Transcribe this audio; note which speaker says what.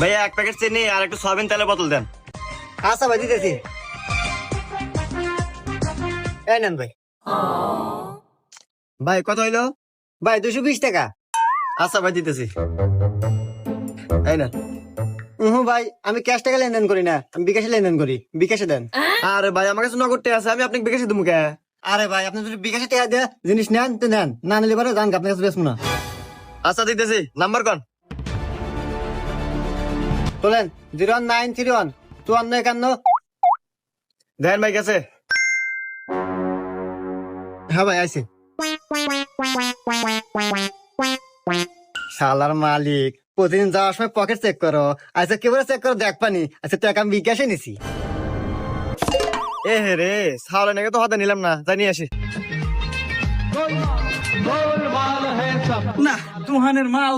Speaker 1: ভাইয়া 1 প্যাকেট চিনি আর একটু সয়াবিন তেলের বোতল দেন।
Speaker 2: আচ্ছা ভাই দিতেছি। এই নেন ভাই।
Speaker 1: ভাই কত হইলো?
Speaker 2: ভাই 220 টাকা।
Speaker 1: আচ্ছা ভাই দিতেছি। এই না।
Speaker 2: ভাই আমি ক্যাশ টাকা লেনদেন করি না, আমি বিকাশে লেনদেন করি। বিকাশে দেন।
Speaker 1: আরে ভাই আমার কাছে নগদ টাকা আছে, আমি আপনাকে বিকাশে দেবো কে?
Speaker 2: আরে ভাই আপনি যদি বিকাশে টাকা দিয়ে জিনিস নেন তো নেন, না নিলে পরে জান আপনার কাছে বেচবো না।
Speaker 1: আচ্ছা দিতেছি, নাম্বার কোন?
Speaker 2: তোলেন 01931 5451।
Speaker 1: দেন ভাই গেছে।
Speaker 2: হ্যাঁ ভাই আইছি। শালার মালিক প্রতিদিন যাওয়ার সময় পকেট চেক করো, আচ্ছা কেবল চেক করো দেখ পানি। আচ্ছা টাকা আমি বিকাশে নিছি।
Speaker 1: এ হে রে, সাহলে নাকি তো হাতে নিলাম না, জানিয়ে আসি।
Speaker 3: না তুহানের মাল